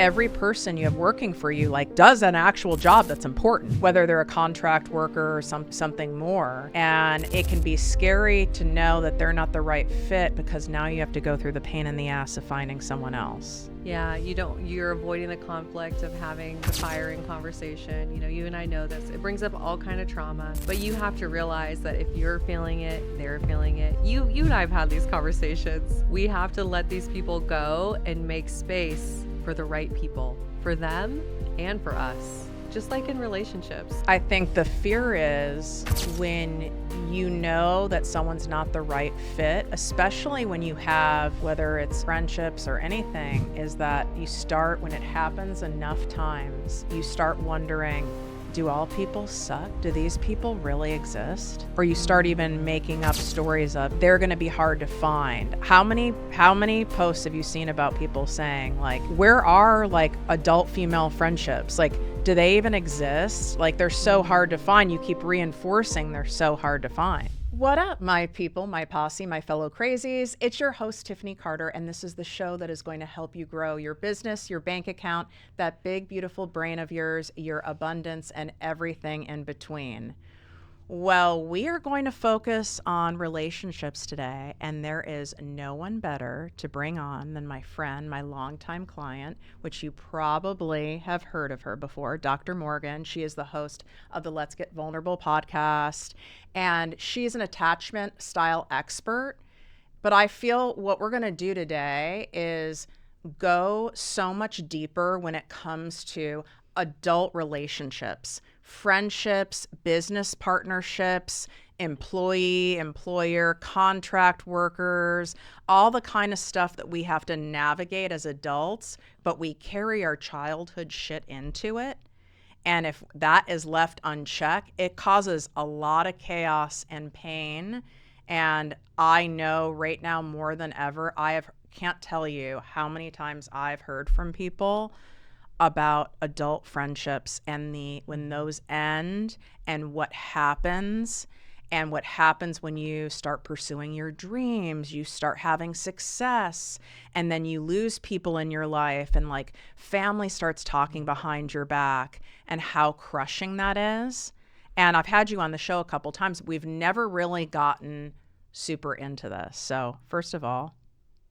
every person you have working for you like does an actual job that's important, whether they're a contract worker or something more. And it can be scary to know that they're not the right fit because now you have to go through the pain in the ass of finding someone else. Yeah, you're avoiding the conflict of having the firing conversation. You know, you and I know this. It brings up all kind of trauma, but you have to realize that if you're feeling it, they're feeling it. You and I have had these conversations. We have to let these people go and make space for the right people, for them and for us, just like in relationships. I think the fear is when you know that someone's not the right fit, especially when you have, whether it's friendships or anything, is that you start, when it happens enough times, you start wondering, do all people suck? Do these people really exist? Or you start even making up stories of they're going to be hard to find. How many posts have you seen about people saying like, where are like adult female friendships? Like, do they even exist? Like, they're so hard to find. You keep reinforcing they're so hard to find. What up, my people, my posse, my fellow crazies? It's your host, Tiffany Carter, and this is the show that is going to help you grow your business, your bank account, that big, beautiful brain of yours, your abundance, and everything in between. Well, we are going to focus on relationships today, and there is no one better to bring on than my friend, my longtime client, which you probably have heard of her before, Dr. Morgan. She is the host of the Let's Get Vulnerable podcast, and she's an attachment style expert. But I feel what we're going to do today is go so much deeper when it comes to adult relationships, friendships, business partnerships, employee, employer, contract workers, all the kind of stuff that we have to navigate as adults, but we carry our childhood shit into it. And if that is left unchecked, it causes a lot of chaos and pain. And I know right now more than ever, can't tell you how many times I've heard from people about adult friendships and when those end and what happens when you start pursuing your dreams, you start having success, and then you lose people in your life, and like family starts talking behind your back, and how crushing that is. And I've had you on the show a couple times. We've never really gotten super into this. So first of all,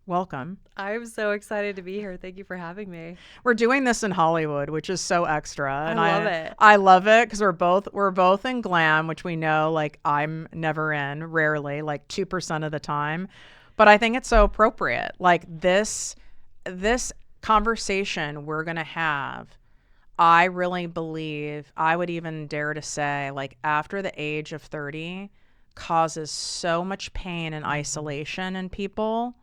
welcome. I'm so excited to be here. Thank you for having me. We're doing this in Hollywood, which is so extra. And I love it. I love it because we're both in glam, which we know like I'm never in, rarely, like 2% of the time. But I think it's so appropriate. Like this conversation we're going to have, I really believe, I would even dare to say, like after the age of 30 causes so much pain and isolation in people.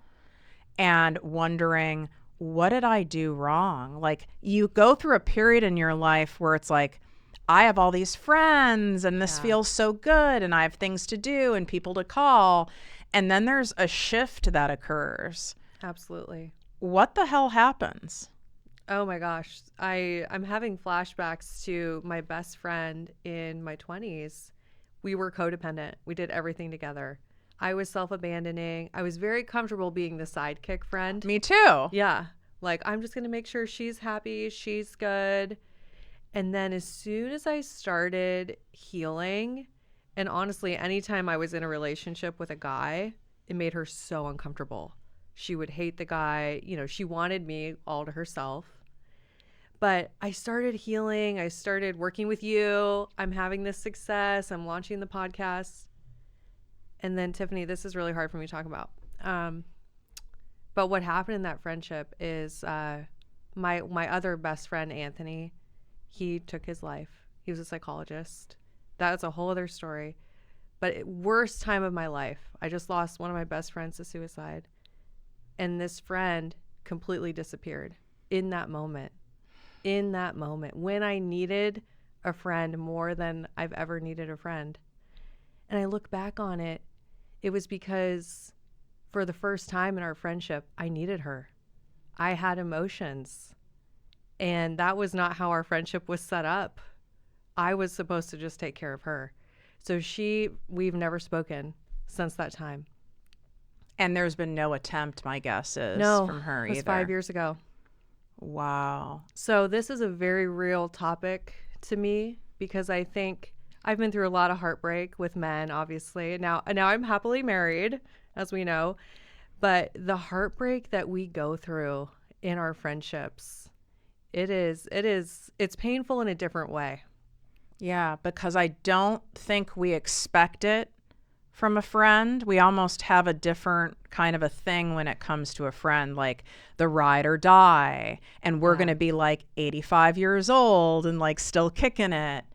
And wondering, what did I do wrong? Like you go through a period in your life where it's like, I have all these friends and this feels so good and I have things to do and people to call. And then there's a shift that occurs. Absolutely. What the hell happens? Oh my gosh. I'm having flashbacks to my best friend in my 20s. We were codependent. We did everything together. I was self-abandoning. I was very comfortable being the sidekick friend. Me too. Yeah. Like, I'm just going to make sure she's happy, she's good. And then as soon as I started healing, and honestly, anytime I was in a relationship with a guy, it made her so uncomfortable. She would hate the guy. You know, she wanted me all to herself. But I started healing. I started working with you. I'm having this success. I'm launching the podcast. And then, Tiffany, this is really hard for me to talk about. But what happened in that friendship is my other best friend, Anthony, he took his life. He was a psychologist. That's a whole other story. But worst time of my life. I just lost one of my best friends to suicide. And this friend completely disappeared in that moment. In that moment. When I needed a friend more than I've ever needed a friend. And I look back on it. It was because for the first time in our friendship, I needed her. I had emotions. And that was not how our friendship was set up. I was supposed to just take care of her. So we've never spoken since that time. And there's been no attempt, my guess is, no, from her either. No, it was 5 years ago. Wow. So this is a very real topic to me because I think I've been through a lot of heartbreak with men, obviously. Now I'm happily married, as we know, but the heartbreak that we go through in our friendships, it's painful in a different way. Yeah, because I don't think we expect it from a friend. We almost have a different kind of a thing when it comes to a friend, like the ride or die. And we're Yeah. going to be like 85 years old and like still kicking it.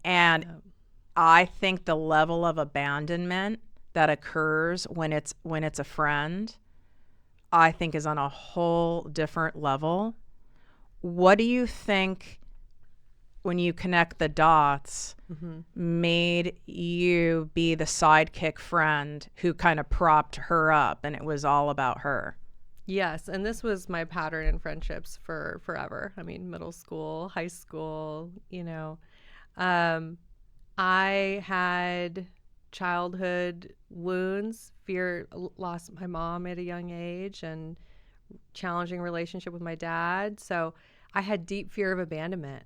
And Yep. I think the level of abandonment that occurs when it's a friend, I think is on a whole different level. What do you think when you connect the dots made you be the sidekick friend who kind of propped her up and it was all about her? Yes, and this was my pattern in friendships for forever. I mean, middle school, high school, Um, I had childhood wounds, lost my mom at a young age, and challenging relationship with my dad. So I had deep fear of abandonment.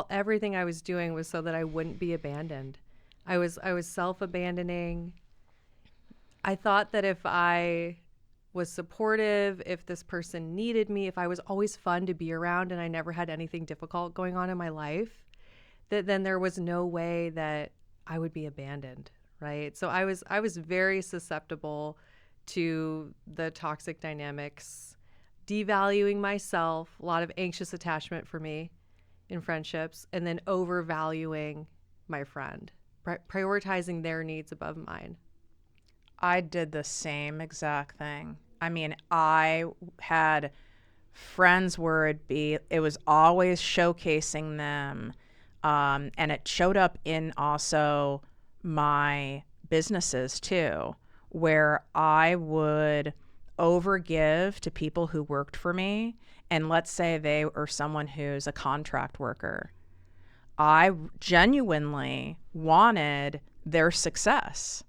Everything I was doing was so that I wouldn't be abandoned. I was self-abandoning. I thought that if I was supportive, if this person needed me, if I was always fun to be around and I never had anything difficult going on in my life, that then there was no way that I would be abandoned, right? So I was very susceptible to the toxic dynamics, devaluing myself, a lot of anxious attachment for me in friendships, and then overvaluing my friend, prioritizing their needs above mine. I did the same exact thing. I mean, I had friends where it was always showcasing them. And it showed up in also my businesses too, where I would overgive to people who worked for me. And let's say they are someone who's a contract worker. I genuinely wanted their success.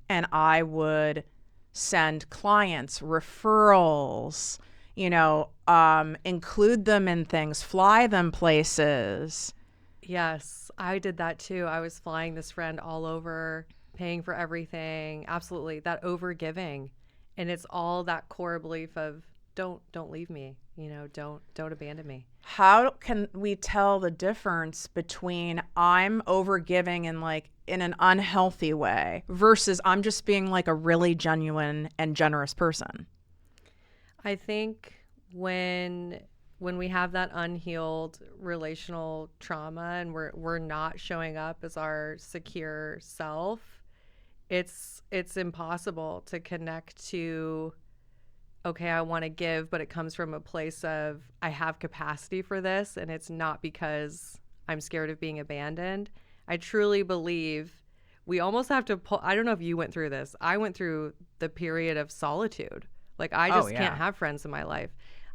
And I would send clients referrals, include them in things, fly them places. Yes, I did that too. I was flying this friend all over, paying for everything. Absolutely. That over giving. And it's all that core belief of don't leave me, don't abandon me. How can we tell the difference between I'm overgiving and like in an unhealthy way versus I'm just being like a really genuine and generous person? I think when we have that unhealed relational trauma and we're not showing up as our secure self, it's impossible to connect to, okay, I want to give, but it comes from a place of I have capacity for this and it's not because I'm scared of being abandoned. I truly believe we almost have to pull. I don't know if you went through this. I went through the period of solitude. Like I Oh, just yeah. can't have friends in my life.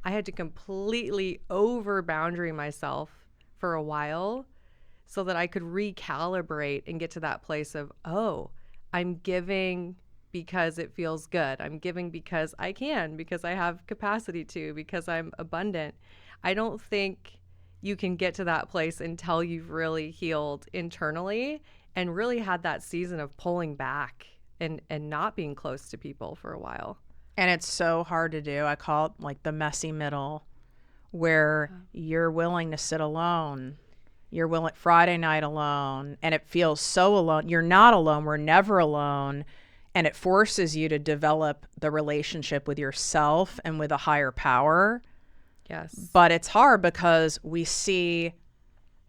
I had to completely over boundary myself for a while so that I could recalibrate and get to that place of, oh, I'm giving because it feels good. I'm giving because I can, because I have capacity to, because I'm abundant. I don't think you can get to that place until you've really healed internally and really had that season of pulling back and not being close to people for a while. And it's so hard to do. I call it like the messy middle where you're willing to sit alone. You're willing Friday night alone and it feels so alone. You're not alone. We're never alone. And it forces you to develop the relationship with yourself and with a higher power. Yes. But it's hard because we see,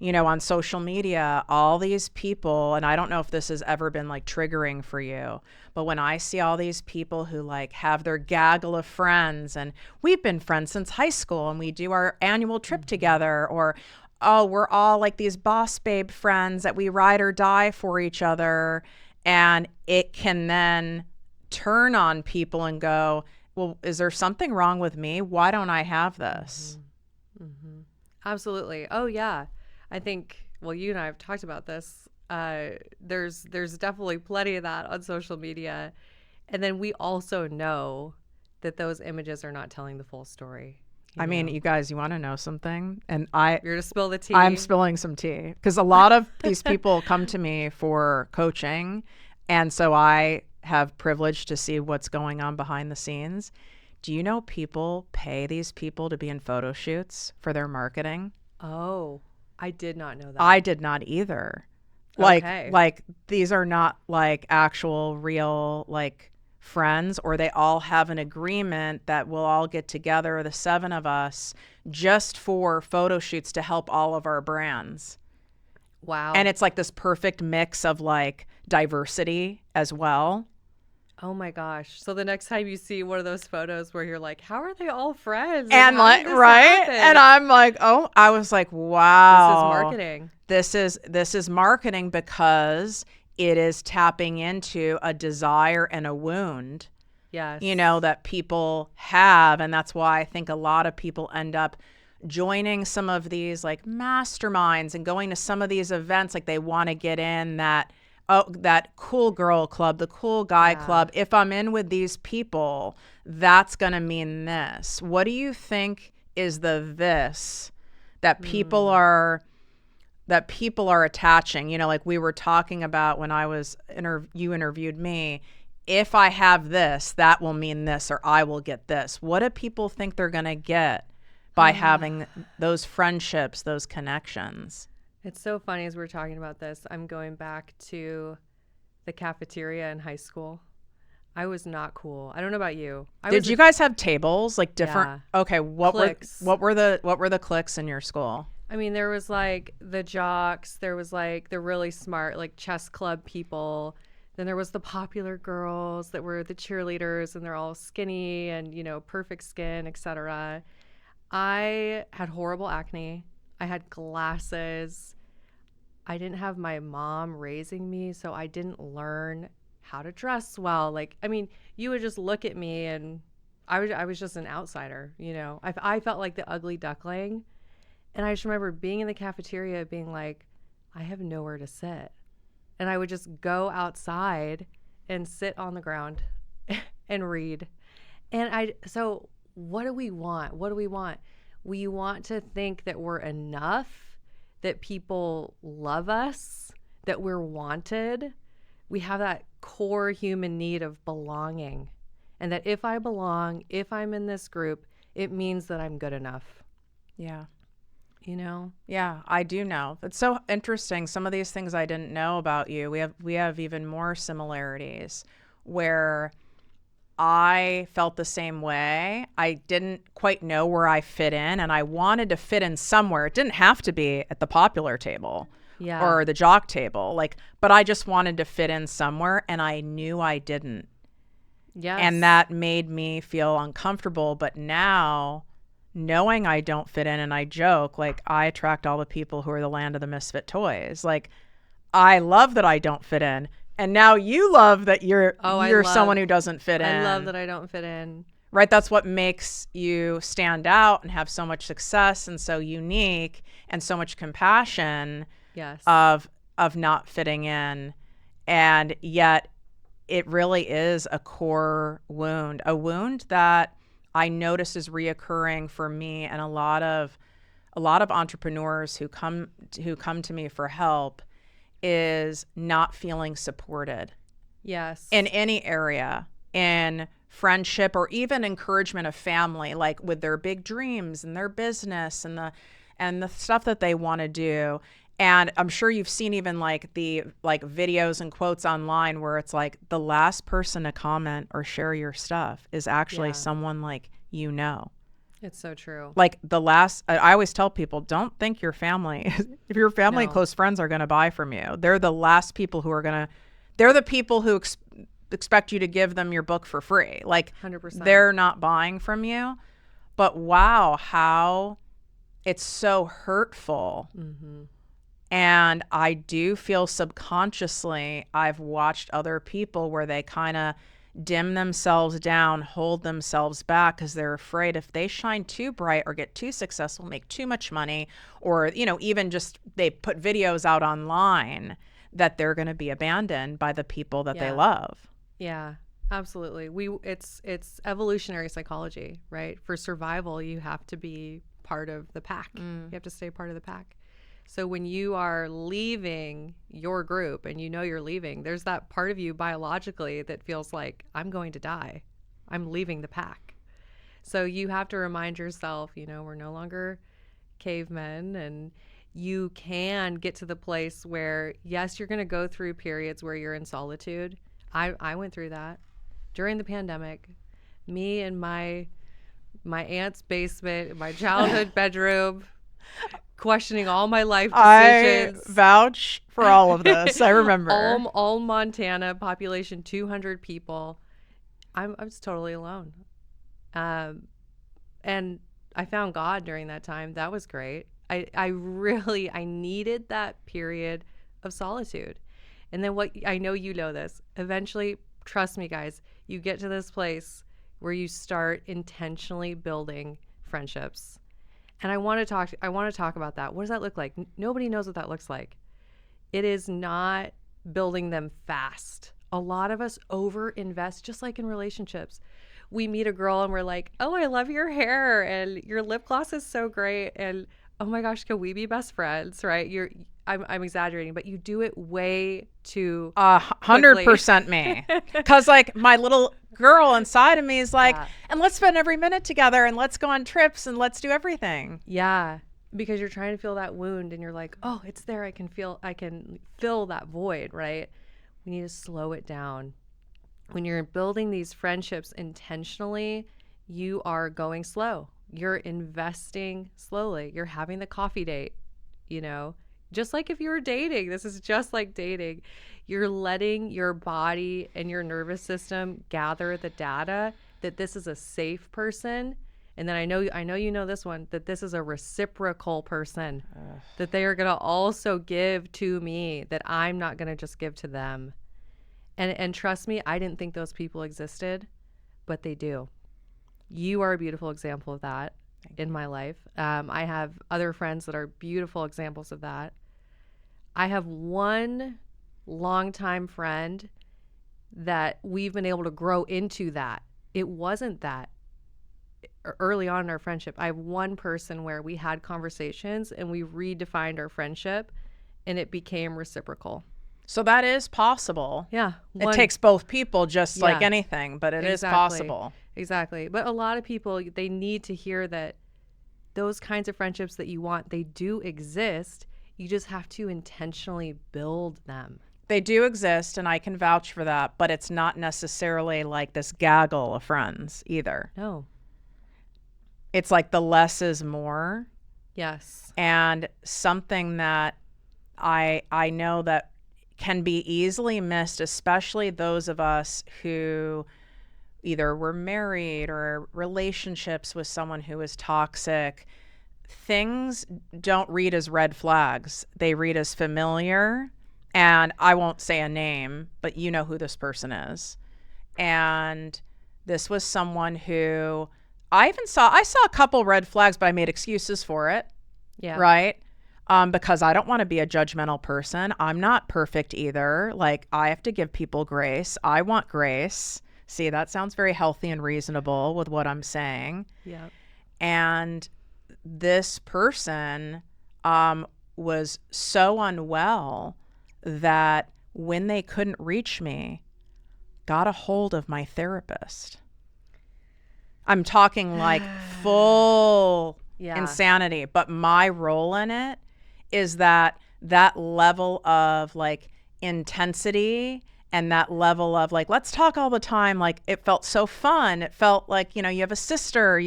on social media, all these people, and I don't know if this has ever been like triggering for you, but when I see all these people who like have their gaggle of friends and we've been friends since high school and we do our annual trip together, or, oh, we're all like these boss babe friends that we ride or die for each other. And it can then turn on people and go, well, is there something wrong with me? Why don't I have this? Absolutely. Oh yeah. I think, well, you and I have talked about this. There's definitely plenty of that on social media. And then we also know that those images are not telling the full story. I mean, you guys, you want to know something? And You're to spill the tea. I'm spilling some tea because a lot of these people come to me for coaching. And so I have privilege to see what's going on behind the scenes. Do you know people pay these people to be in photo shoots for their marketing? Oh, I did not know that. I did not either. Okay. Like these are not like actual real like friends, or they all have an agreement that we'll all get together, the 7 of us, just for photo shoots to help all of our brands. Wow. And it's like this perfect mix of like diversity as well. Oh my gosh. So the next time you see one of those photos where you're like, how are they all friends? And how like, did this right. happen? And I'm like, oh, I was like, wow. This is marketing. This is marketing because it is tapping into a desire and a wound, Yes. you know, that people have. And that's why I think a lot of people end up joining some of these like masterminds and going to some of these events. Like they want to get in that cool girl club, the cool guy club. If I'm in with these people, that's going to mean this. What do you think is this that people are attaching? You know, like we were talking about when I was you interviewed me. If I have this, that will mean this, or I will get this. What do people think they're going to get by having those friendships, those connections? It's so funny as we're talking about this. I'm going back to the cafeteria in high school. I was not cool. I don't know about you. Did you guys have tables like different? Yeah. Okay, what were the cliques in your school? I mean, there was like the jocks. There was like the really smart like chess club people. Then there was the popular girls that were the cheerleaders, and they're all skinny and, you know, perfect skin, etc. I had horrible acne. I had glasses. I didn't have my mom raising me, so I didn't learn how to dress well. Like, I mean, you would just look at me and I was just an outsider, you know. I felt like the ugly duckling. And I just remember being in the cafeteria being like, I have nowhere to sit. And I would just go outside and sit on the ground and read. So what do we want? What do we want? We want to think that we're enough, that people love us, that we're wanted. We have that core human need of belonging. And that if I belong, if I'm in this group, it means that I'm good enough. Yeah. You know? Yeah, I do know. It's so interesting. Some of these things I didn't know about you. We have even more similarities where I felt the same way. I didn't quite know where I fit in, and I wanted to fit in somewhere. It didn't have to be at the popular table or the jock table, but I just wanted to fit in somewhere, and I knew I didn't. Yes. And that made me feel uncomfortable. But now, knowing I don't fit in, and I joke, like, I attract all the people who are the land of the misfit toys. Like, I love that I don't fit in. And now you love that you're someone who doesn't fit in. I love that I don't fit in. Right? That's what makes you stand out and have so much success and so unique and so much compassion. Yes. Of not fitting in. And yet it really is a core wound, a wound that I notice is reoccurring for me and a lot of entrepreneurs who come to me for help, is not feeling supported. Yes. In any area, in friendship or even encouragement of family, like with their big dreams and their business and the stuff that they want to do. And I'm sure you've seen even the videos and quotes online where it's like the last person to comment or share your stuff is actually someone like, you know. It's so true. Like I always tell people, don't think your family, if your family and close friends are going to buy from you, they're the last people who are they're the people who expect you to give them your book for free. Like 100%. They're not buying from you. But wow, how it's so hurtful. Mm-hmm. And I do feel subconsciously, I've watched other people where they kind of dim themselves down, hold themselves back because they're afraid if they shine too bright or get too successful, make too much money, or, even just they put videos out online, that they're going to be abandoned by the people that they love. Yeah. Absolutely. It's evolutionary psychology, right? For survival, you have to be part of the pack. You have to stay part of the pack. So when you are leaving your group and you know you're leaving, there's that part of you biologically that feels like, I'm going to die. I'm leaving the pack. So you have to remind yourself, we're no longer cavemen, and you can get to the place where, yes, you're going to go through periods where you're in solitude. I went through that during the pandemic. Me in my aunt's basement, my childhood bedroom, questioning all my life decisions. I vouch for all of this. I remember. all Montana, population 200 people. I was totally alone. And I found God during that time. That was great. I needed that period of solitude. And then I know this, eventually, trust me, guys, you get to this place where you start intentionally building friendships. And I want to talk about that. What does that look like? Nobody knows what that looks like. It is not building them fast. A lot of us overinvest, just like in relationships. We meet a girl and we're like, oh, I love your hair and your lip gloss is so great. And oh my gosh, can we be best friends? Right? I'm exaggerating, but you do it way too 100% me. Because like my little girl inside of me is like, and let's spend every minute together and let's go on trips and let's do everything. Yeah. Because you're trying to feel that wound and you're like, oh, it's there. I can fill that void, right? We need to slow it down. When you're building these friendships intentionally, you are going slow. You're investing slowly. You're having the coffee date, just like if you were dating. This is just like dating. You're letting your body and your nervous system gather the data that this is a safe person. And then I know you know this one, that this is a reciprocal person, that they are going to also give to me, that I'm not going to just give to them. And trust me, I didn't think those people existed, but they do. You are a beautiful example of that in my life. I have other friends that are beautiful examples of that. I have one longtime friend that we've been able to grow into that. It wasn't that early on in our friendship. I have one person where we had conversations and we redefined our friendship and it became reciprocal. So that is possible. Yeah. It takes both people, just like anything, but it is possible. Exactly. But a lot of people, they need to hear that those kinds of friendships that you want, they do exist. You just have to intentionally build them. They do exist, and I can vouch for that, but it's not necessarily like this gaggle of friends either. No. It's like the less is more. Yes. And something that I know that can be easily missed, especially those of us who either were married or relationships with someone who is toxic. Things don't read as red flags. They read as familiar. And I won't say a name, but you know who this person is. And this was someone who I saw a couple red flags, but I made excuses for it. Yeah. Right? Because I don't want to be a judgmental person. I'm not perfect either. Like, I have to give people grace. I want grace. See, that sounds very healthy and reasonable with what I'm saying. Yeah. And this person was so unwell that when they couldn't reach me, got a hold of my therapist. I'm talking like full insanity, but my role in it is that level of like intensity and that level of like, let's talk all the time. Like, it felt so fun. It felt like, you have a sister.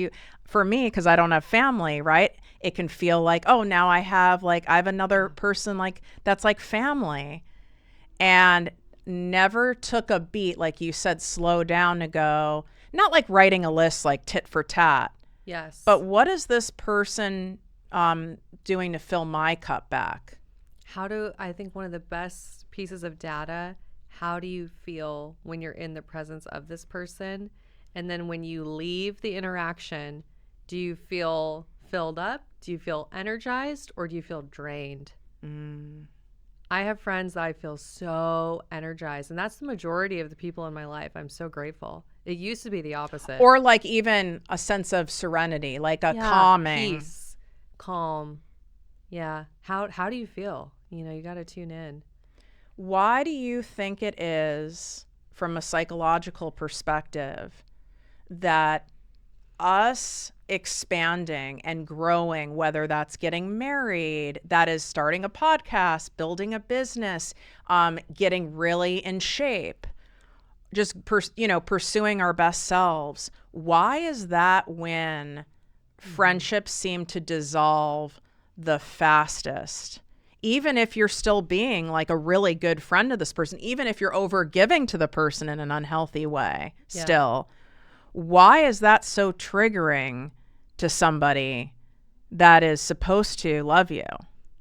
For me, because I don't have family, right? It can feel like, oh, now I have another person like that's like family. And never took a beat, like you said, slow down to go, not like writing a list like tit for tat. Yes. But what is this person doing to fill my cup back? I think one of the best pieces of data, how do you feel when you're in the presence of this person? And then when you leave the interaction, do you feel filled up? Do you feel energized? Or do you feel drained? I have friends that I feel so energized, and that's the majority of the people in my life. I'm so grateful. It used to be the opposite. Or like even a sense of serenity, like a calming. Peace, calm. Yeah. How do you feel? You got to tune in. Why do you think it is, from a psychological perspective, that us expanding and growing, whether that's getting married, that is starting a podcast, building a business, getting really in shape, just pursuing our best selves, why is that when friendships seem to dissolve the fastest? Even if you're still being like a really good friend to this person, even if you're over giving to the person in an unhealthy way, still, why is that so triggering to somebody that is supposed to love you?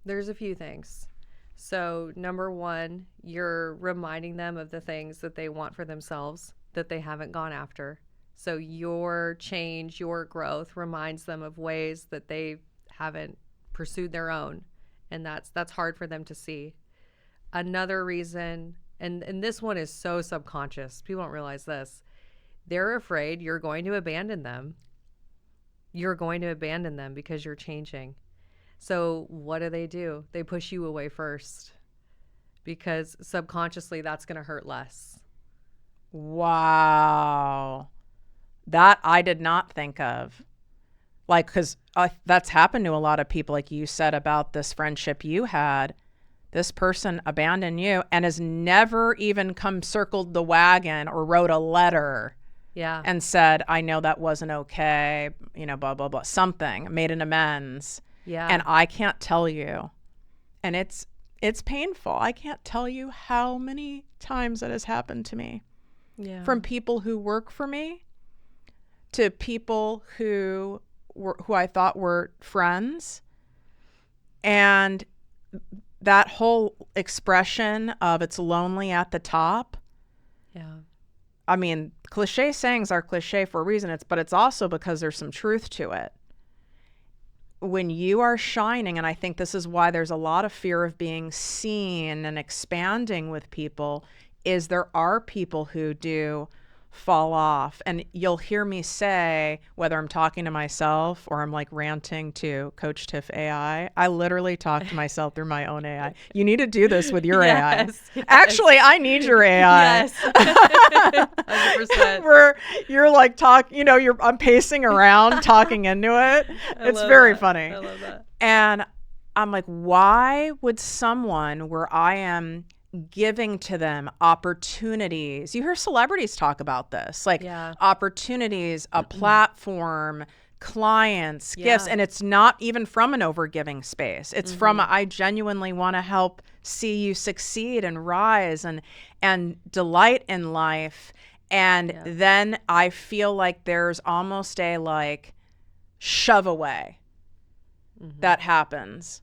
There's a few things. So number one, you're reminding them of the things that they want for themselves that they haven't gone after. So your change, your growth reminds them of ways that they haven't pursued their own. And that's hard for them to see. Another reason, and this one is so subconscious, people don't realize this. They're afraid you're going to abandon them. You're going to abandon them because you're changing. So what do? They push you away first because subconsciously that's going to hurt less. Wow. That I did not think of. Like, because that's happened to a lot of people, like you said about this friendship you had. This person abandoned you and has never even come circled the wagon or wrote a letter and said, I know that wasn't okay, blah, blah, blah, something, made an amends. Yeah. And I can't tell you. And it's painful. I can't tell you how many times that has happened to me. Yeah. From people who work for me to people who I thought were friends. And that whole expression of it's lonely at the top. Yeah. I mean, cliche sayings are cliche for a reason, but it's also because there's some truth to it. When you are shining, and I think this is why there's a lot of fear of being seen and expanding with people, is there are people who do fall off. And you'll hear me say, whether I'm talking to myself or I'm like ranting to Coach Tiff AI, I literally talk to myself through my own AI. You need to do this with your AI. Yes. Actually, I need your AI. Yes. 100%. Where you're like I'm pacing around talking into it. It's very funny. I love that. And I'm like, why would someone where I am giving to them opportunities. You hear celebrities talk about this, like opportunities, a platform, clients, gifts, and it's not even from an overgiving space. It's from I genuinely want to help see you succeed and rise and delight in life. And then I feel like there's almost a like shove away that happens.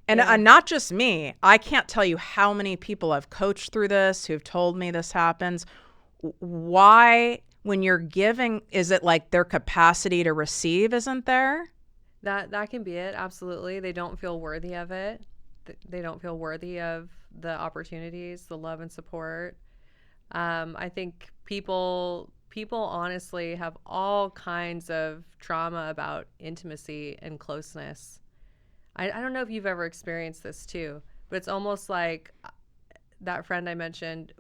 And not just me. I can't tell you how many people I've coached through this who've told me this happens. Why, when you're giving, is it like their capacity to receive isn't there? That can be it. Absolutely. They don't feel worthy of it. They don't feel worthy of the opportunities, the love and support. I think people honestly have all kinds of trauma about intimacy and closeness. I don't know if you've ever experienced this too, but it's almost like that friend I mentioned,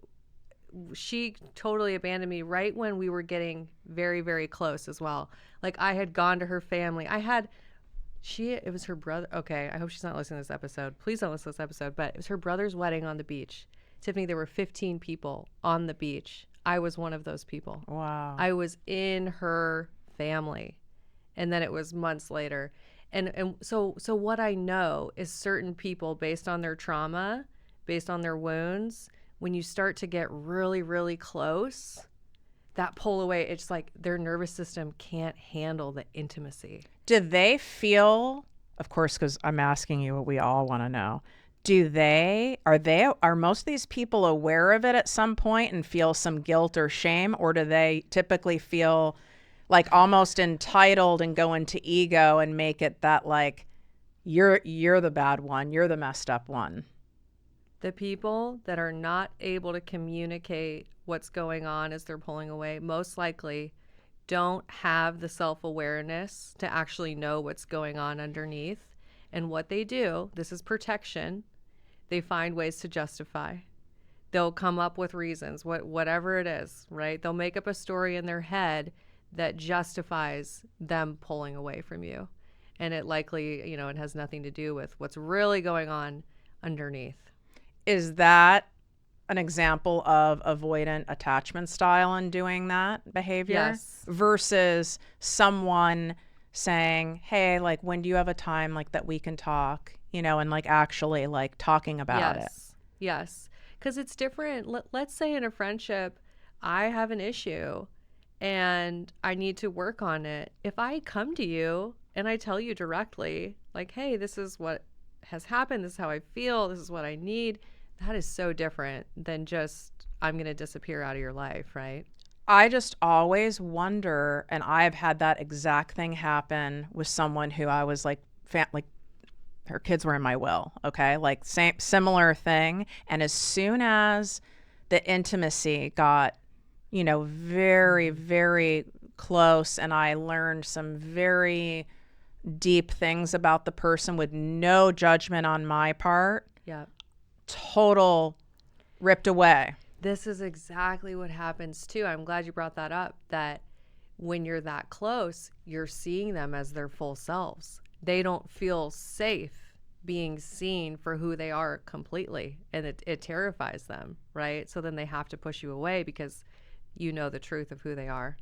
she totally abandoned me right when we were getting very, very close as well. Like I had gone to her family. It was her brother. Okay, I hope she's not listening to this episode. Please don't listen to this episode, but it was her brother's wedding on the beach. Tiffany, there were 15 people on the beach. I was one of those people. Wow. I was in her family. And then it was months later. And so what I know is certain people, based on their trauma, based on their wounds, when you start to get really, really close, that pull away, it's like their nervous system can't handle the intimacy. Do they feel, of course, because I'm asking you what we all want to know, are most of these people aware of it at some point and feel some guilt or shame, or do they typically feel like almost entitled and go into ego and make it that like you're the bad one, you're the messed up one? The people that are not able to communicate what's going on as they're pulling away most likely don't have the self-awareness to actually know what's going on underneath. And what they do, this is protection, they find ways to justify. They'll come up with reasons, whatever it is, right? They'll make up a story in their head that justifies them pulling away from you. And it likely, you know, it has nothing to do with what's really going on underneath. Is that an example of avoidant attachment style in doing that behavior? Yes. Versus someone saying, hey, like, when do you have a time like that we can talk, you know, and like actually like talking about it? Yes. Because it's different. Let's say in a friendship, I have an issue and I need to work on it. If I come to you and I tell you directly, like, hey, this is what has happened, this is how I feel, this is what I need, that is so different than just, I'm going to disappear out of your life, right? I just always wonder, and I've had that exact thing happen with someone who I was like, like her kids were in my will, okay? Like similar thing. And as soon as the intimacy got, you know, very, very close, and I learned some very deep things about the person with no judgment on my part, Yeah. total ripped away. This is exactly what happens too. I'm glad you brought that up, that when you're that close, you're seeing them as their full selves. They don't feel safe being seen for who they are completely. And it terrifies them, right? So then they have to push you away because you know the truth of who they are,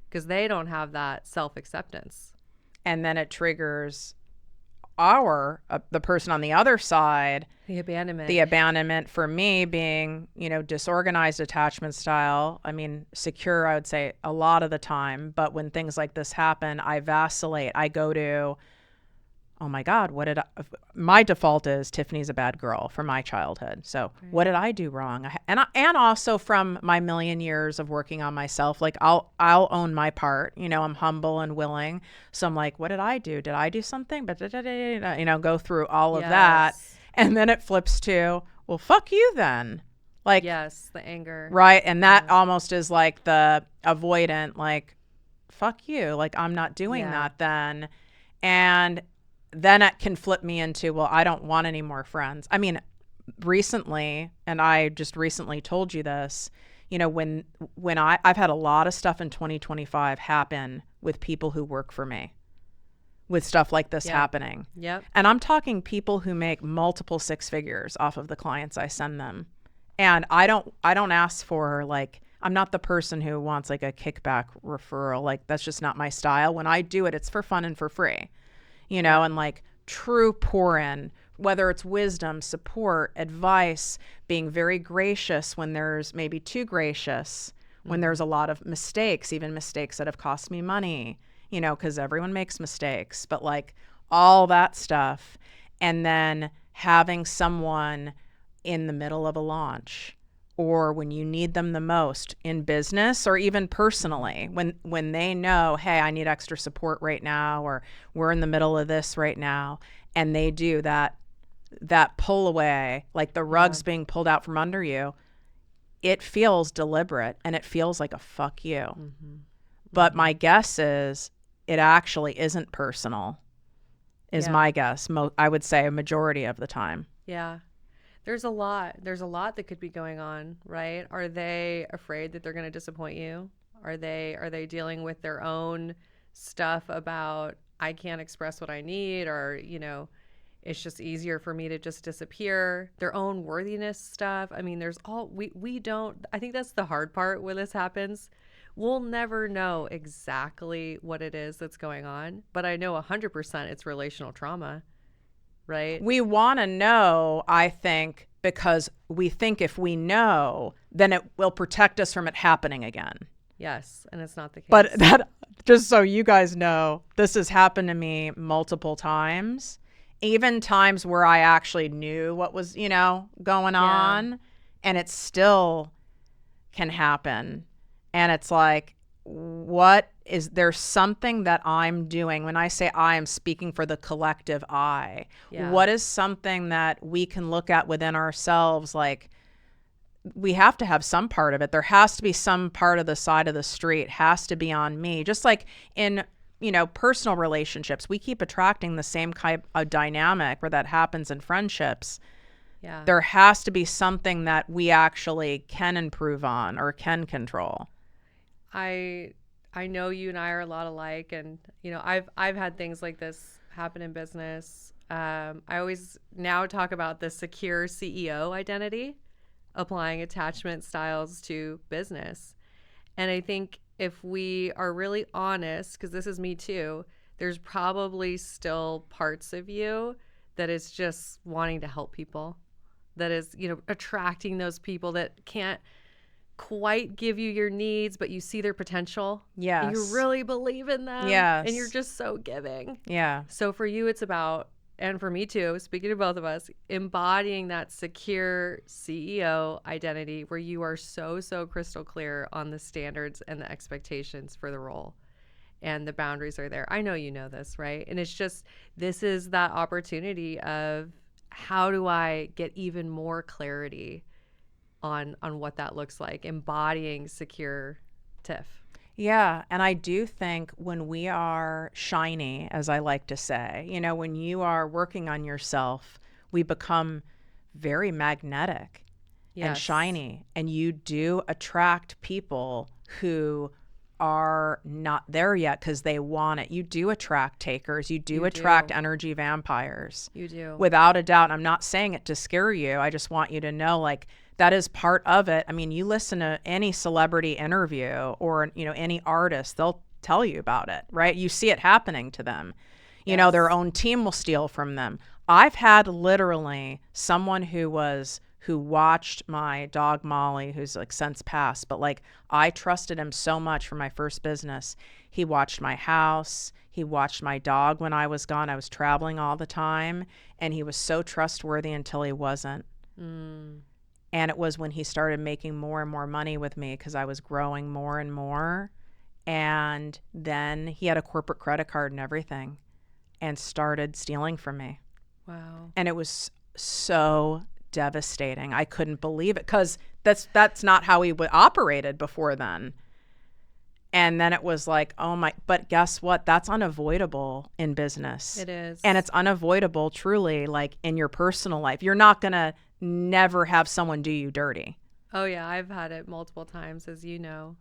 because they don't have that self-acceptance. And then it triggers the person on the other side, the abandonment for me being, you know, disorganized attachment style. I mean, secure, I would say a lot of the time, but when things like this happen, I vacillate. I go to, oh my God, my default is Tiffany's a bad girl from my childhood. So what did I do wrong? And also from my million years of working on myself, like I'll own my part, you know, I'm humble and willing. So I'm like, what did I do? Did I do something? But, you know, go through all of that. And then it flips to, well, fuck you then. Like, yes, the anger. Right. And that almost is like the avoidant, like, fuck you. Like, I'm not doing that then. And then it can flip me into, well, I don't want any more friends. I mean, recently, and I just recently told you this, you know, when I've had a lot of stuff in 2025 happen with people who work for me, with stuff like this happening. Yep. And I'm talking people who make multiple six figures off of the clients I send them. And I don't ask for, like, I'm not the person who wants like a kickback referral. Like, that's just not my style. When I do it, it's for fun and for free. You know, and like true pour in, whether it's wisdom, support, advice, being very gracious when there's maybe too gracious, when there's a lot of mistakes, even mistakes that have cost me money, you know, because everyone makes mistakes, but like all that stuff. And then having someone in the middle of a launch, or when you need them the most in business or even personally, when they know, hey, I need extra support right now, or we're in the middle of this right now, and they do that pull away, like the rug's being pulled out from under you, it feels deliberate and it feels like a fuck you. Mm-hmm. But my guess is it actually isn't personal, is my guess. I would say a majority of the time. Yeah. There's a lot that could be going on, right? Are they afraid that they're going to disappoint you? Are they dealing with their own stuff about, I can't express what I need, or, you know, it's just easier for me to just disappear, their own worthiness stuff. I mean, there's we don't, I think that's the hard part when this happens. We'll never know exactly what it is that's going on, but I know 100% it's relational trauma. Right. We want to know, I think, because we think if we know, then it will protect us from it happening again. Yes. And it's not the case. But that, just so you guys know, this has happened to me multiple times, even times where I actually knew what was, you know, going on, and it still can happen. And it's like, what is there something that I'm doing? When I say I am speaking for the collective I, what is something that we can look at within ourselves? Like, we have to have some part of it. There has to be some part of the side of the street has to be on me. Just like in, personal relationships, we keep attracting the same kind of dynamic where that happens in friendships. Yeah. There has to be something that we actually can improve on or can control. I know you and I are a lot alike, and I've had things like this happen in business. I always now talk about the secure CEO identity, applying attachment styles to business. And I think if we are really honest, because this is me too, there's probably still parts of you that is just wanting to help people, that is, attracting those people that can't quite give you your needs, but you see their potential. Yes. And you really believe in them. Yes. And you're just so giving. Yeah. So for you, it's about, and for me too, speaking to both of us, embodying that secure CEO identity where you are so crystal clear on the standards and the expectations for the role, and the boundaries are there. I know you know this, right? And it's just, this is that opportunity of how do I get even more clarity on what that looks like, embodying secure Tiff. Yeah. And I do think when we are shiny, as I like to say, when you are working on yourself, we become very magnetic and shiny. And you do attract people who are not there yet because they want it. You do attract takers. You do attract energy vampires. You do. Without a doubt. I'm not saying it to scare you. I just want you to know, like, that is part of it. I mean, you listen to any celebrity interview or, any artist, they'll tell you about it, right? You see it happening to them. Their own team will steal from them. I've had literally someone who watched my dog Molly, who's like since passed, but like I trusted him so much for my first business. He watched my house. He watched my dog when I was gone. I was traveling all the time, and he was so trustworthy until he wasn't. And it was when he started making more and more money with me because I was growing more and more. And then he had a corporate credit card and everything and started stealing from me. Wow. And it was so devastating. I couldn't believe it because that's not how he operated before then. And then it was like, oh my, but guess what? That's unavoidable in business. It is. And it's unavoidable truly, like in your personal life. You're not going to never have someone do you dirty. Oh yeah, I've had it multiple times, as you know.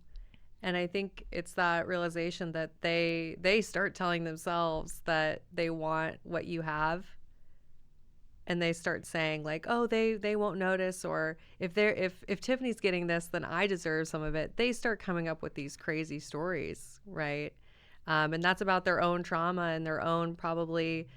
And I think it's that realization that they start telling themselves that they want what you have. And they start saying like, oh, they won't notice, or if Tiffany's getting this, then I deserve some of it. They start coming up with these crazy stories, right? And that's about their own trauma and their own probably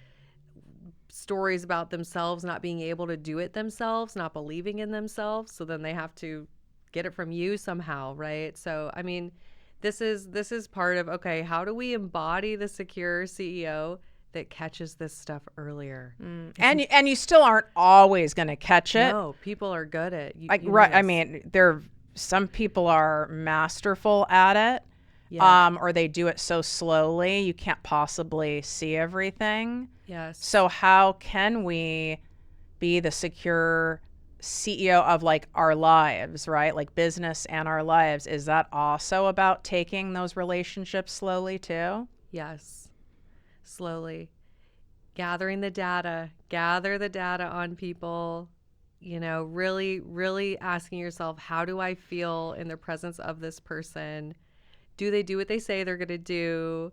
stories about themselves not being able to do it themselves, not believing in themselves. So then they have to get it from you somehow, right? So I mean, this is part of, okay, how do we embody the secure CEO that catches this stuff earlier? And you still aren't always going to catch it. No, people are good at right. I mean, some people are masterful at it. Yeah. Or they do it so slowly you can't possibly see everything. Yes. So how can we be the secure CEO of like our lives, right? Like business and our lives. Is that also about taking those relationships slowly too? Yes. Slowly. Gather the data on people, really, really asking yourself, how do I feel in the presence of this person? Do they do what they say they're going to do?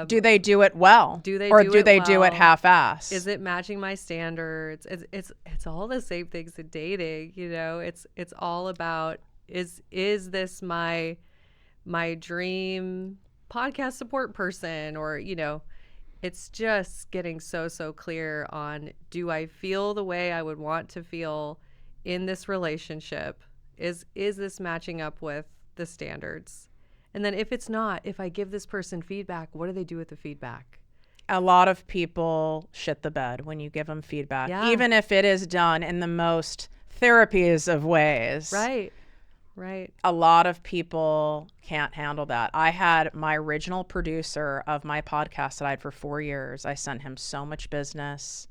Do they do it well? Do they do it half-assed? Is it matching my standards? It's all the same things in dating, It's all about, is this my dream podcast support person? Or, it's just getting so clear on, do I feel the way I would want to feel in this relationship? Is this matching up with the standards? And then if it's not, if I give this person feedback, what do they do with the feedback? A lot of people shit the bed when you give them feedback, Yeah. even if it is done in the most therapies of ways. Right. Right. A lot of people can't handle that. I had my original producer of my podcast that I had for 4 years. I sent him so much business.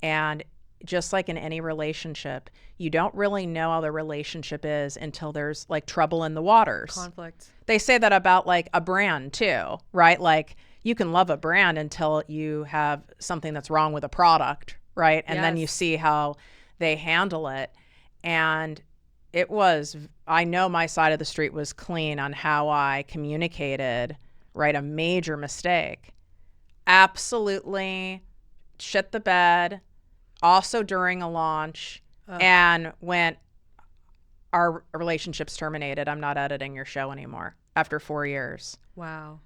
And just like in any relationship, you don't really know how the relationship is until there's like trouble in the waters. Conflict. They say that about like a brand too, right? Like you can love a brand until you have something that's wrong with a product, right? And then you see how they handle it. And it was, I know my side of the street was clean on how I communicated, right? A major mistake. Absolutely shit the bed. Also during a launch, and when our relationship's terminated, I'm not editing your show anymore after 4 years. Wow.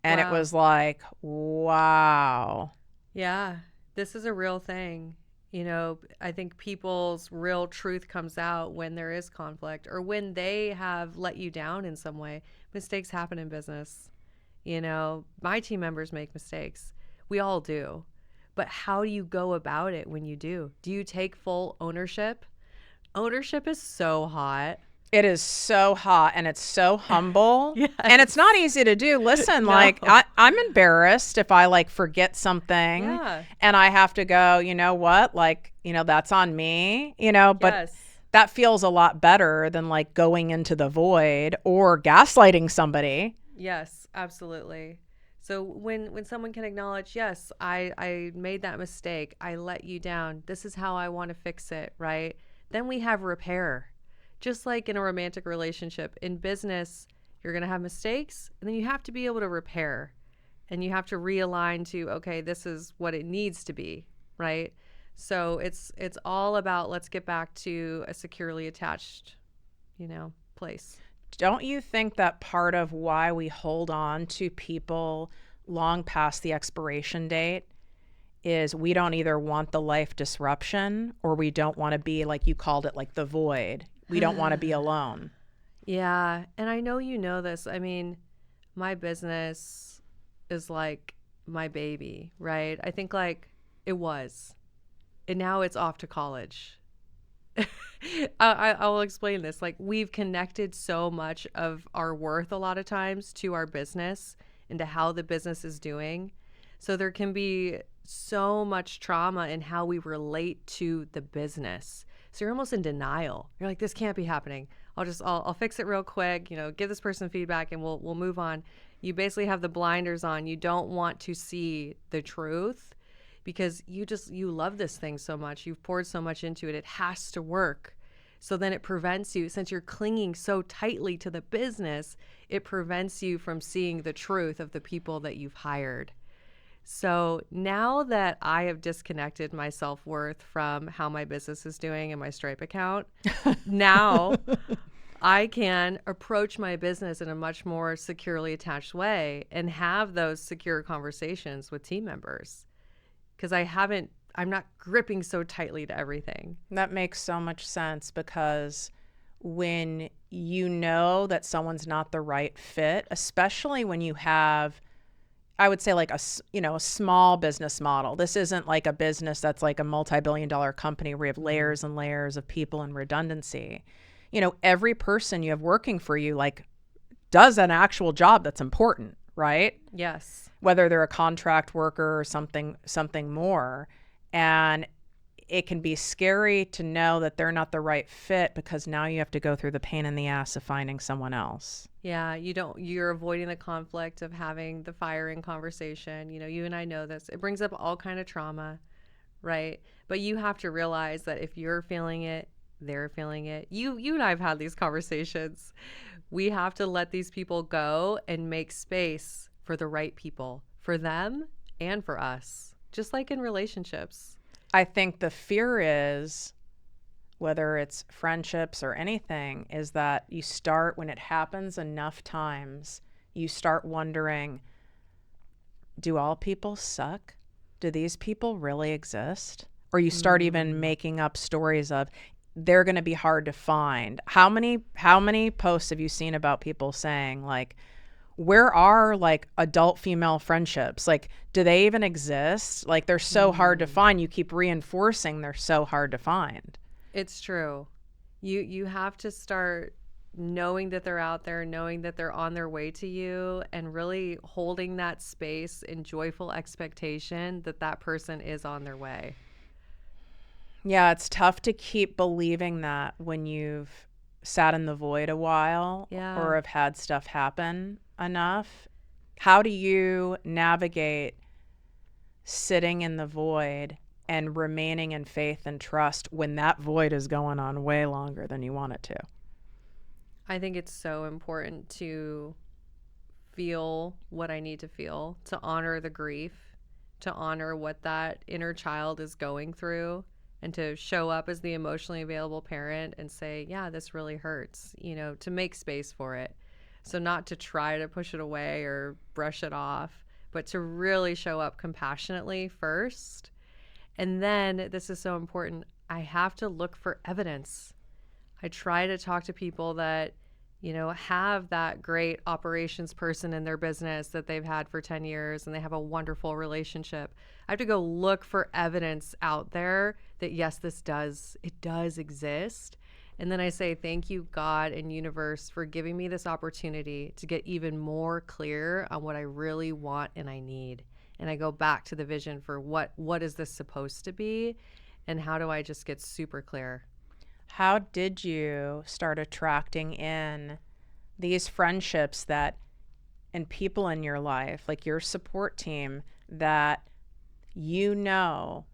And it was like, wow. Yeah, this is a real thing. You know, I think people's real truth comes out when there is conflict or when they have let you down in some way. Mistakes happen in business. You know, my team members make mistakes. We all do. But how do you go about it when you do? Do you take full ownership? Ownership is so hot. It is so hot and it's so humble. Yes. And it's not easy to do. Listen, like I'm embarrassed if I like forget something and I have to go, you know what? Like, you know, that's on me, you know, but that feels a lot better than like going into the void or gaslighting somebody. Yes, absolutely. So when someone can acknowledge, yes, I made that mistake. I let you down. This is how I want to fix it, right? Then we have repair. Just like in a romantic relationship, in business, you're going to have mistakes and then you have to be able to repair and you have to realign to, okay, this is what it needs to be, right? So it's all about let's get back to a securely attached, you know, place. Don't you think that part of why we hold on to people long past the expiration date is we don't either want the life disruption or we don't want to be, like you called it, like the void. We don't want to be alone. Yeah. And I know you know this. I mean, my business is like my baby, right? I think like it was. And now it's off to college. I'll explain this. Like we've connected so much of our worth a lot of times to our business and to how the business is doing. So there can be so much trauma in how we relate to the business. So you're almost in denial. You're like, this can't be happening. I'll fix it real quick, you know, give this person feedback and we'll move on. You basically have the blinders on. You don't want to see the truth because you love this thing so much. You've poured so much into it. It has to work. So then it prevents you, since you're clinging so tightly to the business, it prevents you from seeing the truth of the people that you've hired. So now that I have disconnected my self-worth from how my business is doing in my Stripe account, now I can approach my business in a much more securely attached way and have those secure conversations with team members because I'm not gripping so tightly to everything. That makes so much sense because when you know that someone's not the right fit, especially when you have, I would say like a small business model. This isn't like a business that's like a multi-billion-dollar company where you have layers and layers of people and redundancy. You know, every person you have working for you like does an actual job that's important, right? Yes. Whether they're a contract worker or something more. And it can be scary to know that they're not the right fit because now you have to go through the pain in the ass of finding someone else. Yeah, you're avoiding the conflict of having the firing conversation. You know, you and I know this. It brings up all kind of trauma, right? But you have to realize that if you're feeling it, they're feeling it. You and I have had these conversations. We have to let these people go and make space for the right people, for them and for us, just like in relationships. I think the fear is, whether it's friendships or anything, is that you start, when it happens enough times, you start wondering, do all people suck? Do these people really exist? Or you start even making up stories of, they're going to be hard to find. How many posts have you seen about people saying like, where are like adult female friendships? Like, do they even exist? Like, they're so hard to find. You keep reinforcing they're so hard to find. It's true. You have to start knowing that they're out there, knowing that they're on their way to you, and really holding that space in joyful expectation that that person is on their way. Yeah, it's tough to keep believing that when you've sat in the void a while or have had stuff happen enough. How do you navigate sitting in the void and remaining in faith and trust when that void is going on way longer than you want it to? I think it's so important to feel what I need to feel, to honor the grief, to honor what that inner child is going through, and to show up as the emotionally available parent and say, yeah, this really hurts, you know, to make space for it. So not to try to push it away or brush it off, but to really show up compassionately first. And then, this is so important, I have to look for evidence. I try to talk to people that, you know, have that great operations person in their business that they've had for 10 years and they have a wonderful relationship. I have to go look for evidence out there that, yes, it does exist. And then I say, thank you, God and universe, for giving me this opportunity to get even more clear on what I really want and I need. And I go back to the vision for what is this supposed to be, and how do I just get super clear? How did you start attracting in these friendships that, and people in your life, like your support team, that you know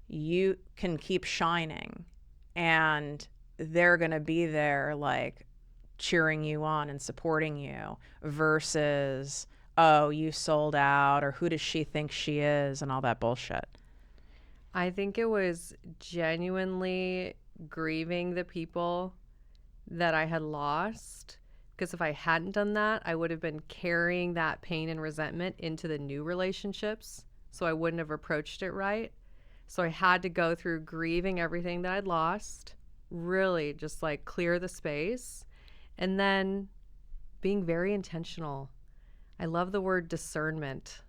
you can keep shining and they're going to be there like cheering you on and supporting you versus, oh, you sold out, or who does she think she is, and all that bullshit? I think it was genuinely grieving the people that I had lost, because if I hadn't done that, I would have been carrying that pain and resentment into the new relationships, so I wouldn't have approached it right. So I had to go through grieving everything that I'd lost, really just like clear the space, and then being very intentional. I love the word discernment.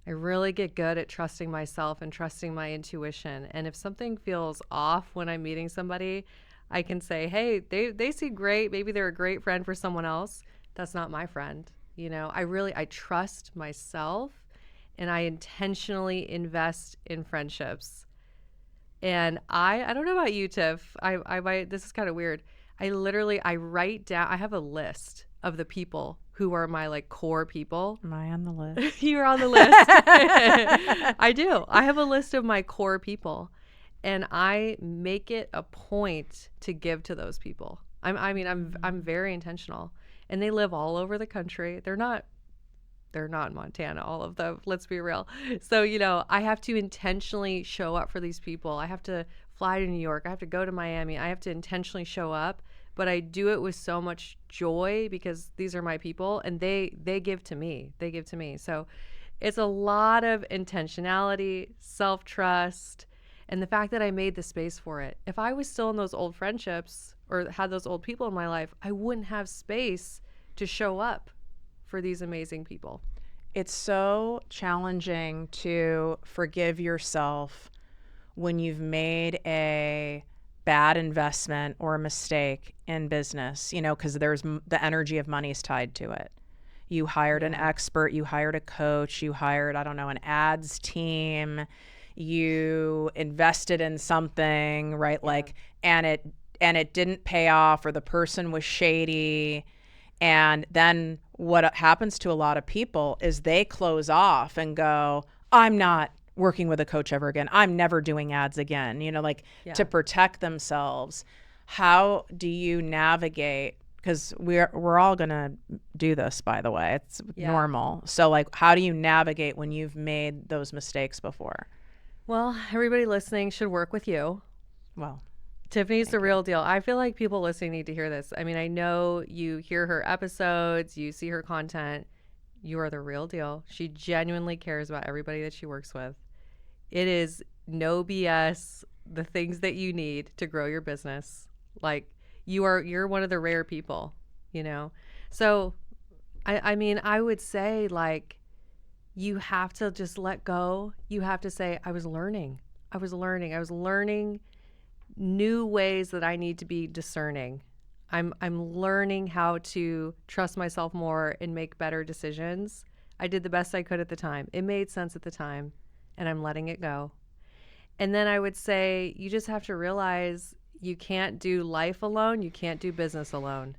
I really get good at trusting myself and trusting my intuition. And if something feels off when I'm meeting somebody, I can say, hey, they seem great. Maybe they're a great friend for someone else. That's not my friend. You know, I trust myself, and I intentionally invest in friendships. And I don't know about you, Tiff. This is kind of weird. I write down, I have a list of the people who are my like core people. Am I on the list? You're on the list. I do. I have a list of my core people, and I make it a point to give to those people. I'm very intentional, and they live all over the country. They're not in Montana, all of them. Let's be real. So, you know, I have to intentionally show up for these people. I have to fly to New York. I have to go to Miami. I have to intentionally show up. But I do it with so much joy because these are my people, and they give to me. They give to me. So it's a lot of intentionality, self-trust, and the fact that I made the space for it. If I was still in those old friendships or had those old people in my life, I wouldn't have space to show up for these amazing people. It's so challenging to forgive yourself when you've made a bad investment or a mistake in business, you know, because there's the energy of money is tied to it. You hired an expert, you hired a coach, you hired, I don't know, an ads team, you invested in something, right? Yeah. Like, and it didn't pay off, or the person was shady. And then what happens to a lot of people is they close off and go, I'm not working with a coach ever again. I'm never doing ads again, you know, like to protect themselves. How do you navigate? Because we're all going to do this, by the way. It's normal. So like, how do you navigate when you've made those mistakes before? Well, everybody listening should work with you. Well, Tiffany's the real deal. I feel like people listening need to hear this. I mean, I know you hear her episodes, you see her content. You are the real deal. She genuinely cares about everybody that she works with. It is no BS, the things that you need to grow your business. Like, you're one of the rare people, you know? So, I mean, I would say, like, you have to just let go. You have to say, I was learning new ways that I need to be discerning. I'm learning how to trust myself more and make better decisions. I did the best I could at the time. It made sense at the time, and I'm letting it go. And then I would say you just have to realize you can't do life alone. You can't do business alone.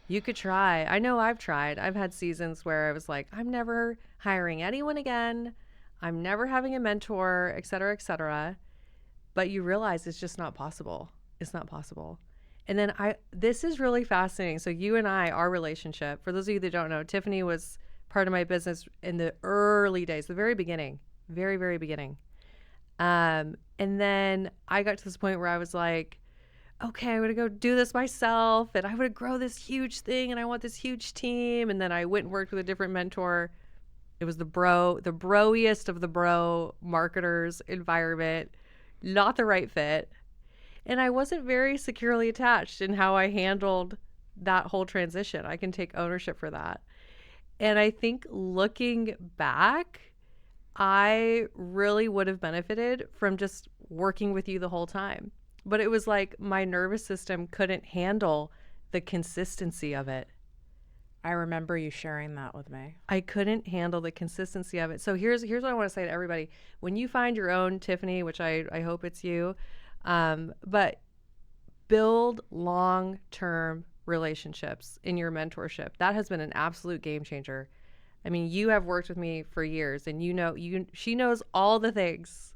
You could try. I know I've tried. I've had seasons where I was like, I'm never hiring anyone again. I'm never having a mentor, et cetera, et cetera. But you realize it's just not possible. It's not possible. And then this is really fascinating. So you and I, our relationship, for those of you that don't know, Tiffany was part of my business in the early days, the very beginning, very, very beginning. And then I got to this point where I was like, okay, I'm going to go do this myself, and I'm going to grow this huge thing, and I want this huge team. And then I went and worked with a different mentor. It was the broiest of the bro marketers environment, not the right fit. And I wasn't very securely attached in how I handled that whole transition. I can take ownership for that. And I think looking back, I really would have benefited from just working with you the whole time. But it was like my nervous system couldn't handle the consistency of it. I remember you sharing that with me. I couldn't handle the consistency of it. So here's what I want to say to everybody. When you find your own Tiffany, which I hope it's you, but build long-term relationships in your mentorship. That has been an absolute game changer. I mean, you have worked with me for years, and she knows all the things.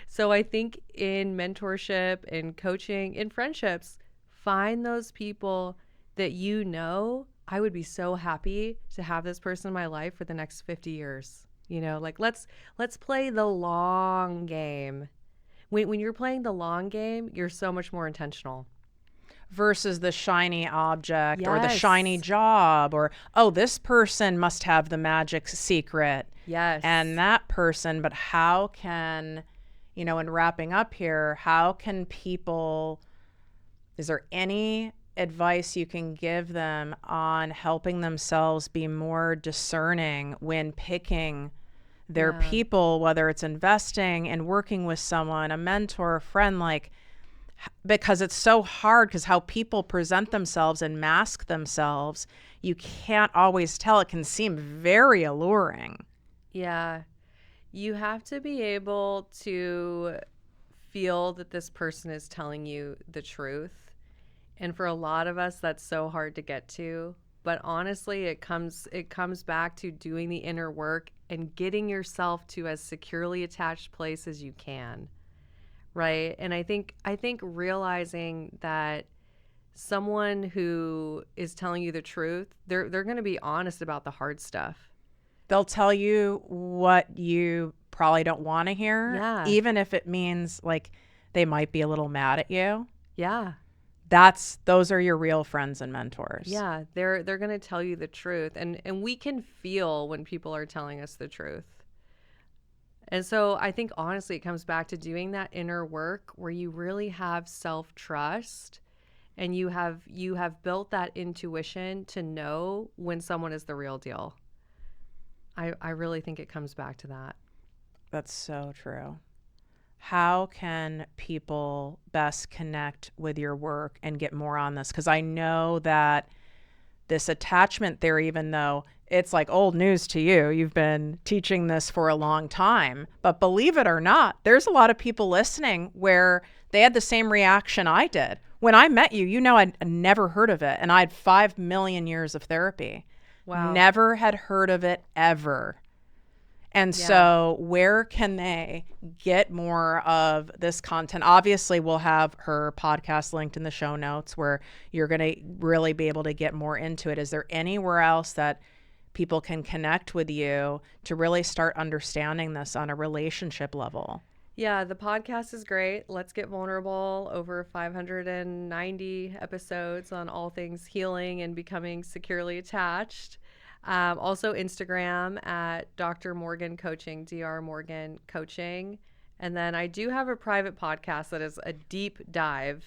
So I think in mentorship, in coaching, in friendships, find those people that you know. I would be so happy to have this person in my life for the next 50 years. You know, like let's play the long game. When you're playing the long game, you're so much more intentional. Versus the shiny object or the Yes. shiny job or, oh, this person must have the magic secret. Yes. And that person, but how can, in wrapping up here, how can people, is there any advice you can give them on helping themselves be more discerning when picking their people, whether it's investing and working with someone, a mentor, a friend, because it's so hard because how people present themselves and mask themselves, you can't always tell. It can seem very alluring. Yeah. You have to be able to feel that this person is telling you the truth. And for a lot of us, that's so hard to get to. But honestly, it comes back to doing the inner work and getting yourself to as securely attached place as you can. Right? And I think realizing that someone who is telling you the truth, they're going to be honest about the hard stuff. They'll tell you what you probably don't want to hear, Yeah. even if it means they might be a little mad at you. Yeah. Those are your real friends and mentors. Yeah, they're going to tell you the truth, and we can feel when people are telling us the truth. And so I think honestly it comes back to doing that inner work where you really have self-trust and you have built that intuition to know when someone is the real deal. I really think it comes back to that. That's so true. How can people best connect with your work and get more on this? Because I know that this attachment theory, even though it's like old news to you, you've been teaching this for a long time, but believe it or not, there's a lot of people listening where they had the same reaction I did. When I met you, I'd never heard of it, and I had 5 million years of therapy. Wow. Never had heard of it ever. And so where can they get more of this content? Obviously, we'll have her podcast linked in the show notes where you're going to really be able to get more into it. Is there anywhere else that people can connect with you to really start understanding this on a relationship level? Yeah, the podcast is great. Let's Get Vulnerable, over 590 episodes on all things healing and becoming securely attached. Also Instagram at Dr. Morgan Coaching, Dr. Morgan Coaching. And then I do have a private podcast that is a deep dive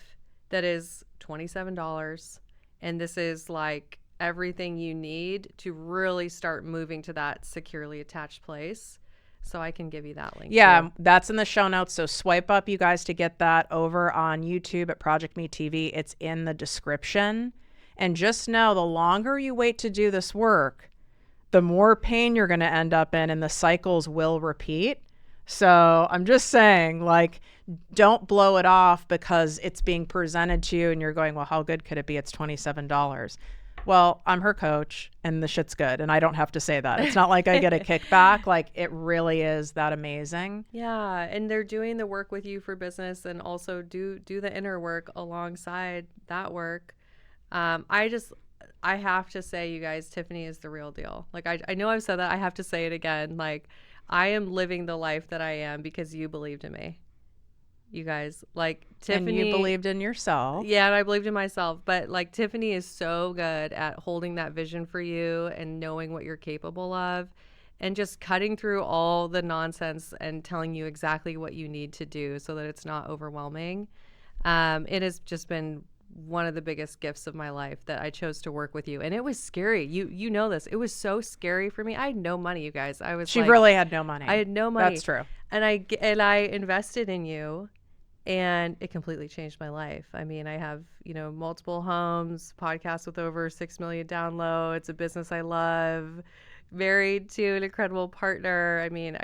that is $27. And this is like everything you need to really start moving to that securely attached place. So I can give you that link. Yeah, too. that's in the show notes. So swipe up, you guys, to get that over on YouTube at ProjectME TV. It's in the description. And just know the longer you wait to do this work, the more pain you're going to end up in, and the cycles will repeat. So I'm just saying, like, don't blow it off because it's being presented to you and you're going, well, how good could it be? It's $27. Well, I'm her coach and the shit's good. And I don't have to say that. It's not like I get a kickback. Like, it really is that amazing. Yeah. And they're doing the work with you for business and also do the inner work alongside that work. I have to say, you guys, Tiffany is the real deal. Like, I know I've said that. I have to say it again. Like, I am living the life that I am because you believed in me. You guys, like, Tiffany. And you believed in yourself. Yeah, and I believed in myself. But, like, Tiffany is so good at holding that vision for you and knowing what you're capable of and just cutting through all the nonsense and telling you exactly what you need to do so that it's not overwhelming. It has just been one of the biggest gifts of my life that I chose to work with you. And it was scary. You know this. It was so scary for me. I had no money, you guys. She really had no money. I had no money. That's true. And I invested in you, and it completely changed my life. I mean, I have, multiple homes, podcasts with over 6 million downloads, a business I love, married to an incredible partner. I mean,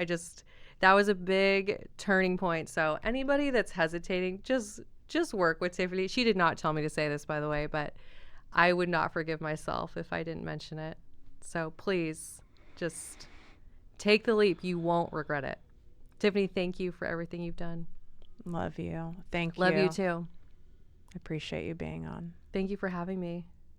that was a big turning point. So anybody that's hesitating, just work with Tiffany. She did not tell me to say this, by the way, but I would not forgive myself if I didn't mention it. So please just take the leap. You won't regret it. Tiffany, thank you for everything you've done. Love you. Thank you. Love you too. I appreciate you being on. Thank you for having me.